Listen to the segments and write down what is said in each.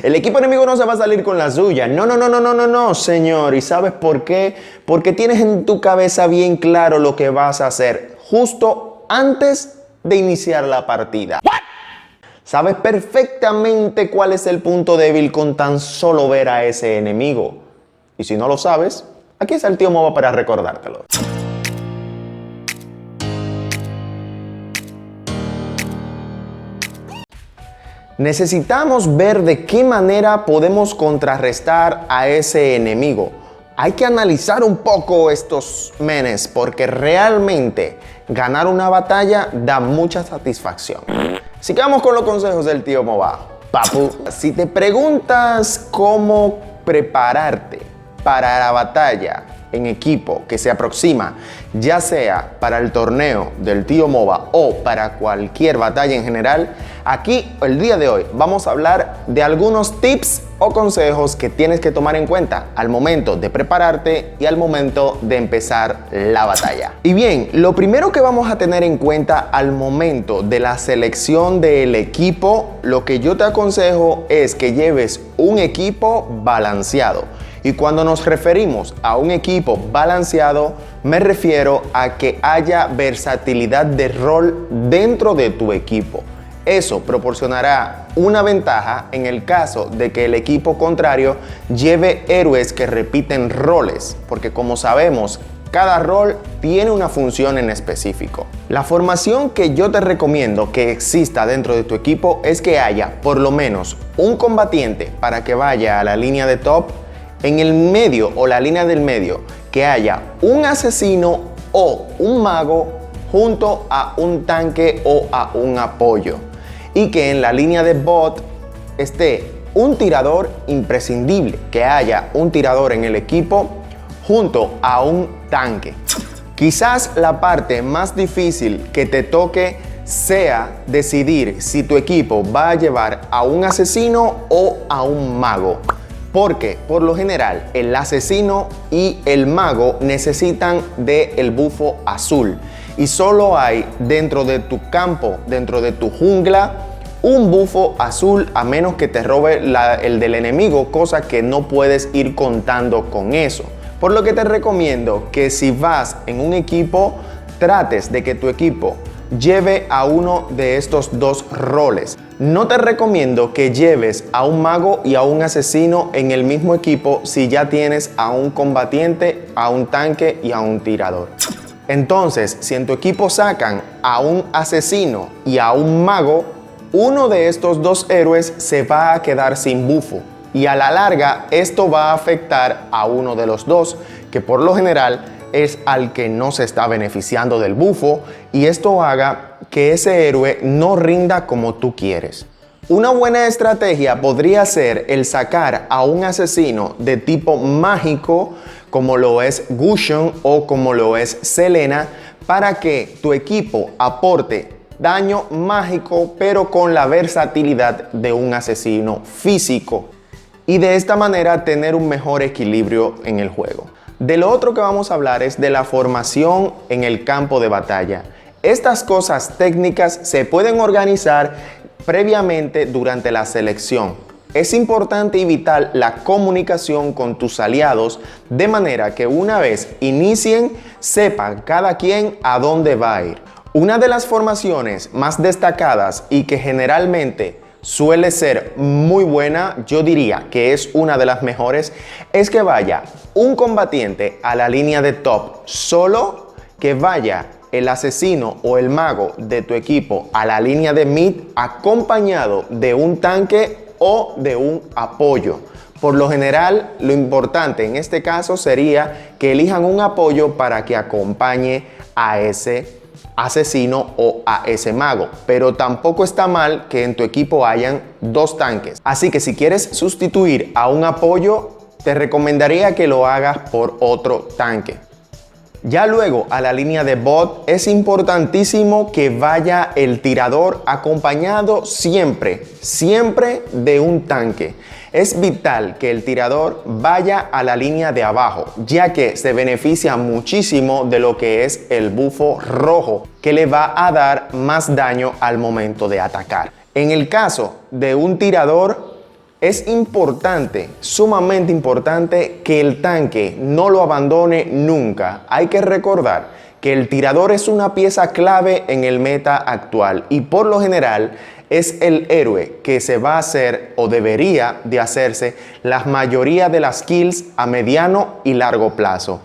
El equipo enemigo no se va a salir con la suya. No, señor. ¿Y sabes por qué? Porque tienes en tu cabeza bien claro lo que vas a hacer justo antes de iniciar la partida. ¿What? Sabes perfectamente cuál es el punto débil con tan solo ver a ese enemigo. Y si no lo sabes, aquí está el tío Moba para recordártelo. Necesitamos ver de qué manera podemos contrarrestar a ese enemigo. Hay que analizar un poco estos menes porque realmente ganar una batalla da mucha satisfacción. Así que vamos con los consejos del tío Moba. Papu, si te preguntas cómo prepararte para la batalla en equipo que se aproxima, ya sea para el torneo del tío Moba o para cualquier batalla en general, aquí el día de hoy vamos a hablar de algunos tips o consejos que tienes que tomar en cuenta al momento de prepararte y al momento de empezar la batalla. Y bien, lo primero que vamos a tener en cuenta al momento de la selección del equipo, lo que yo te aconsejo es que lleves un equipo balanceado. Y cuando nos referimos a un equipo balanceado, me refiero a que haya versatilidad de rol dentro de tu equipo. Eso proporcionará una ventaja en el caso de que el equipo contrario lleve héroes que repiten roles, porque como sabemos, cada rol tiene una función en específico. La formación que yo te recomiendo que exista dentro de tu equipo es que haya por lo menos un combatiente para que vaya a la línea de top. En el medio o la línea del medio, que haya un asesino o un mago junto a un tanque o a un apoyo. Y que en la línea de bot esté un tirador imprescindible, que haya un tirador en el equipo junto a un tanque. Quizás la parte más difícil que te toque sea decidir si tu equipo va a llevar a un asesino o a un mago. Porque por lo general el asesino y el mago necesitan del bufo azul y solo hay dentro de tu campo, dentro de tu jungla, un bufo azul a menos que te robe el del enemigo, cosa que no puedes ir contando con eso. Por lo que te recomiendo que si vas en un equipo, trates de que tu equipo lleve a uno de estos dos roles. No te recomiendo que lleves a un mago y a un asesino en el mismo equipo si ya tienes a un combatiente, a un tanque y a un tirador. Entonces, si en tu equipo sacan a un asesino y a un mago, uno de estos dos héroes se va a quedar sin bufo. Y a la larga, esto va a afectar a uno de los dos, que por lo general es al que no se está beneficiando del bufo, y esto haga que ese héroe no rinda como tú quieres. Una buena estrategia podría ser el sacar a un asesino de tipo mágico, como lo es Gusion o como lo es Selena, para que tu equipo aporte daño mágico, pero con la versatilidad de un asesino físico. Y de esta manera tener un mejor equilibrio en el juego. De lo otro que vamos a hablar es de la formación en el campo de batalla. Estas cosas técnicas se pueden organizar previamente durante la selección. Es importante y vital la comunicación con tus aliados de manera que una vez inicien, sepan cada quien a dónde va a ir. Una de las formaciones más destacadas y que generalmente suele ser muy buena, yo diría que es una de las mejores, es que vaya un combatiente a la línea de top solo, que vaya el asesino o el mago de tu equipo a la línea de mid acompañado de un tanque o de un apoyo. Por lo general, lo importante en este caso sería que elijan un apoyo para que acompañe a ese asesino o a ese mago, pero tampoco está mal que en tu equipo hayan dos tanques. Así que si quieres sustituir a un apoyo, te recomendaría que lo hagas por otro tanque. Ya luego a la línea de bot es importantísimo que vaya el tirador acompañado siempre de un tanque. Es vital que el tirador vaya a la línea de abajo, ya que se beneficia muchísimo de lo que es el bufo rojo, que le va a dar más daño al momento de atacar. En el caso de un tirador, es importante, sumamente importante, que el tanque no lo abandone nunca. Hay que recordar que el tirador es una pieza clave en el meta actual y por lo general es el héroe que se va a hacer o debería de hacerse la mayoría de las kills a mediano y largo plazo.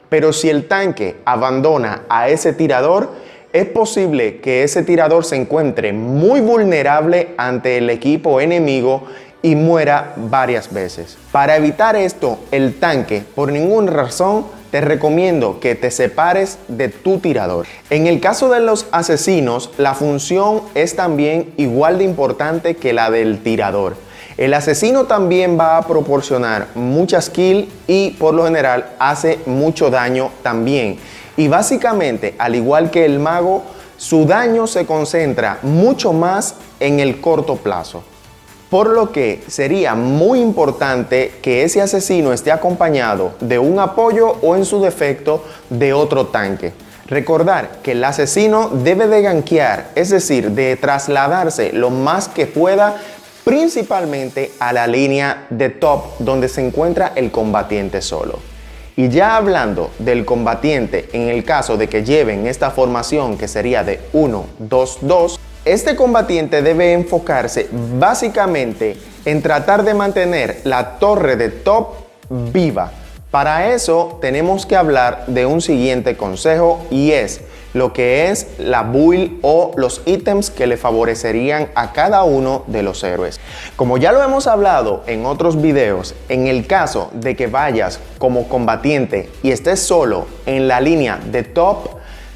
Pero si el tanque abandona a ese tirador, es posible que ese tirador se encuentre muy vulnerable ante el equipo enemigo y muera varias veces. Para evitar esto, el tanque, por ninguna razón, te recomiendo que te separes de tu tirador. En el caso de los asesinos, la función es también igual de importante que la del tirador. El asesino también va a proporcionar muchas kills y por lo general hace mucho daño también. Y básicamente, al igual que el mago, su daño se concentra mucho más en el corto plazo. Por lo que sería muy importante que ese asesino esté acompañado de un apoyo o en su defecto de otro tanque. Recordar que el asesino debe de gankear, es decir, de trasladarse lo más que pueda, principalmente a la línea de top donde se encuentra el combatiente solo. Y ya hablando del combatiente, en el caso de que lleven esta formación que sería de 1-2-2, este combatiente debe enfocarse básicamente en tratar de mantener la torre de top viva. Para eso tenemos que hablar de un siguiente consejo y es lo que es la build o los ítems que le favorecerían a cada uno de los héroes. Como ya lo hemos hablado en otros videos, en el caso de que vayas como combatiente y estés solo en la línea de top,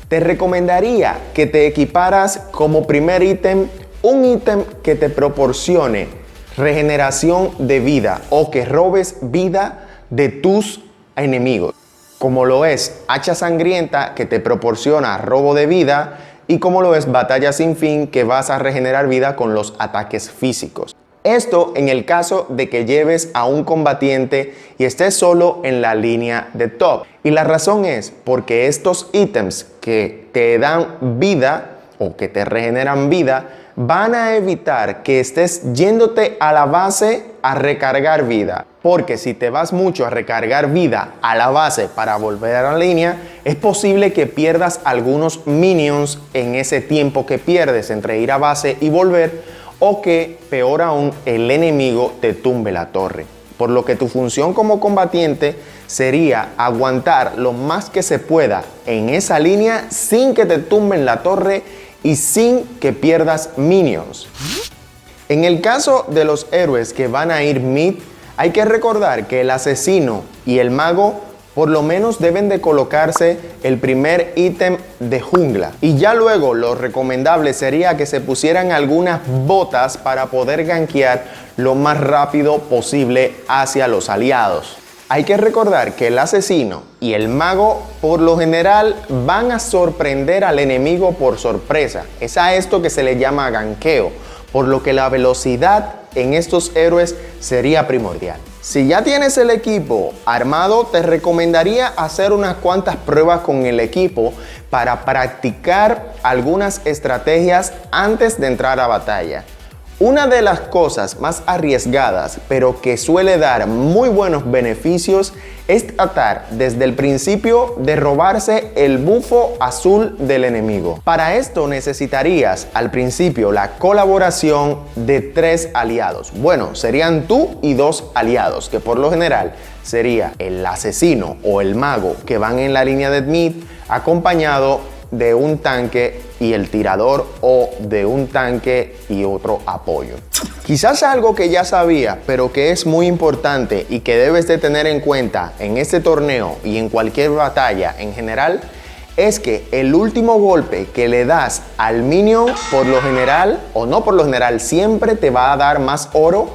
te recomendaría que te equiparas como primer ítem un ítem que te proporcione regeneración de vida o que robes vida de tus enemigos, como lo es Hacha Sangrienta, que te proporciona robo de vida, y como lo es Batalla Sin Fin, que vas a regenerar vida con los ataques físicos. Esto en el caso de que lleves a un combatiente y estés solo en la línea de top. Y la razón es porque estos ítems que te dan vida o que te regeneran vida van a evitar que estés yéndote a la base a recargar vida. Porque si te vas mucho a recargar vida a la base para volver a la línea, es posible que pierdas algunos minions en ese tiempo que pierdes entre ir a base y volver, o que, peor aún, el enemigo te tumbe la torre. Por lo que tu función como combatiente sería aguantar lo más que se pueda en esa línea sin que te tumben la torre y sin que pierdas minions. En el caso de los héroes que van a ir mid, hay que recordar que el asesino y el mago por lo menos deben de colocarse el primer ítem de jungla. Y ya luego lo recomendable sería que se pusieran algunas botas para poder gankear lo más rápido posible hacia los aliados. Hay que recordar que el asesino y el mago por lo general van a sorprender al enemigo por sorpresa. Es a esto que se le llama ganqueo, por lo que la velocidad en estos héroes sería primordial. Si ya tienes el equipo armado, te recomendaría hacer unas cuantas pruebas con el equipo para practicar algunas estrategias antes de entrar a batalla. Una de las cosas más arriesgadas, pero que suele dar muy buenos beneficios, es tratar desde el principio de robarse el bufo azul del enemigo. Para esto necesitarías al principio la colaboración de 3 aliados. Bueno, serían tú y 2 aliados, que por lo general sería el asesino o el mago que van en la línea de mid, acompañado de un tanque y el tirador, o de un tanque y otro apoyo. Quizás algo que ya sabía, pero que es muy importante y que debes de tener en cuenta en este torneo y en cualquier batalla en general, es que el último golpe que le das al minion, por lo general, o no por lo general, siempre te va a dar más oro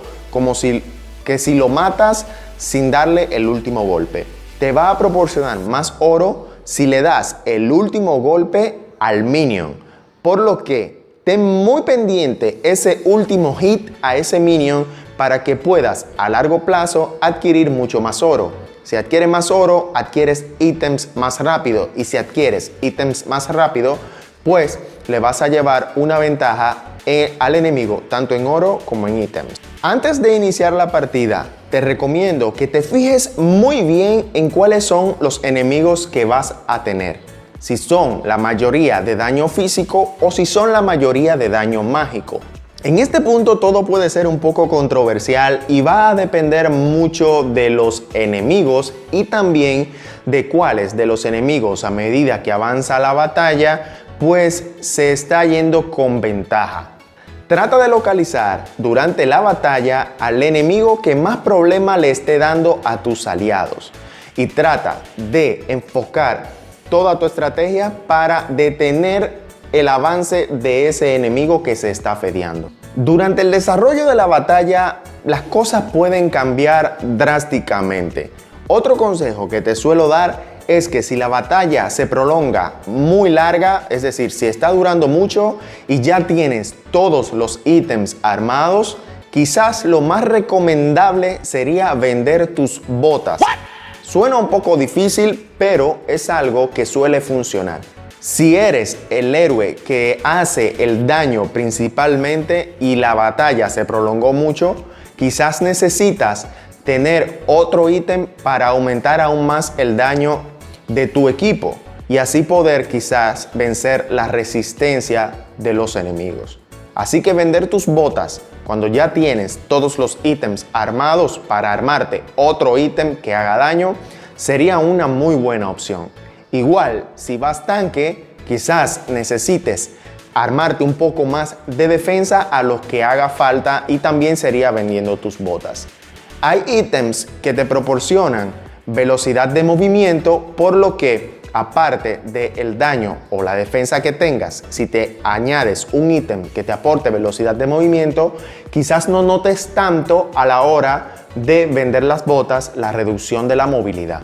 que si lo matas sin darle el último golpe. Te va a proporcionar más oro si le das el último golpe al minion, por lo que ten muy pendiente ese último hit a ese minion para que puedas a largo plazo adquirir mucho más oro. Si adquieres más oro, adquieres ítems más rápido, y si adquieres ítems más rápido, pues le vas a llevar una ventaja al enemigo, tanto en oro como en ítems. Antes de iniciar la partida, te recomiendo que te fijes muy bien en cuáles son los enemigos que vas a tener. Si son la mayoría de daño físico o si son la mayoría de daño mágico. En este punto todo puede ser un poco controversial y va a depender mucho de los enemigos y también de cuáles de los enemigos a medida que avanza la batalla pues se está yendo con ventaja. Trata de localizar durante la batalla al enemigo que más problema le esté dando a tus aliados y trata de enfocar toda tu estrategia para detener el avance de ese enemigo que se está fedeando. Durante el desarrollo de la batalla, las cosas pueden cambiar drásticamente. Otro consejo que te suelo dar es que si la batalla se prolonga muy larga, es decir, si está durando mucho y ya tienes todos los ítems armados, quizás lo más recomendable sería vender tus botas. Suena un poco difícil, pero es algo que suele funcionar. Si eres el héroe que hace el daño principalmente y la batalla se prolongó mucho, quizás necesitas tener otro ítem para aumentar aún más el daño de tu equipo y así poder quizás vencer la resistencia de los enemigos. Así que vender tus botas cuando ya tienes todos los ítems armados para armarte otro ítem que haga daño sería una muy buena opción. Igual, si vas tanque, quizás necesites armarte un poco más de defensa a los que haga falta y también sería vendiendo tus botas. Hay ítems que te proporcionan velocidad de movimiento, por lo que aparte del daño o la defensa que tengas, si te añades un ítem que te aporte velocidad de movimiento, quizás no notes tanto a la hora de vender las botas la reducción de la movilidad.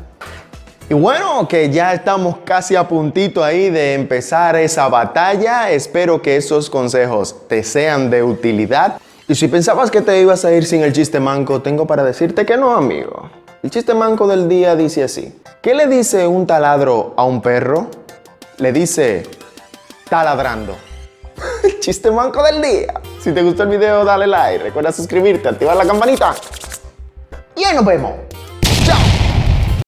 Y bueno, que ya estamos casi a puntito ahí de empezar esa batalla. Espero que esos consejos te sean de utilidad. Y si pensabas que te ibas a ir sin el chiste manco, tengo para decirte que no, amigo. El chiste manco del día dice así. ¿Qué le dice un taladro a un perro? Le dice, taladrando. El chiste manco del día. Si te gustó el video, dale like. Recuerda suscribirte, activar la campanita. Y ahí nos vemos.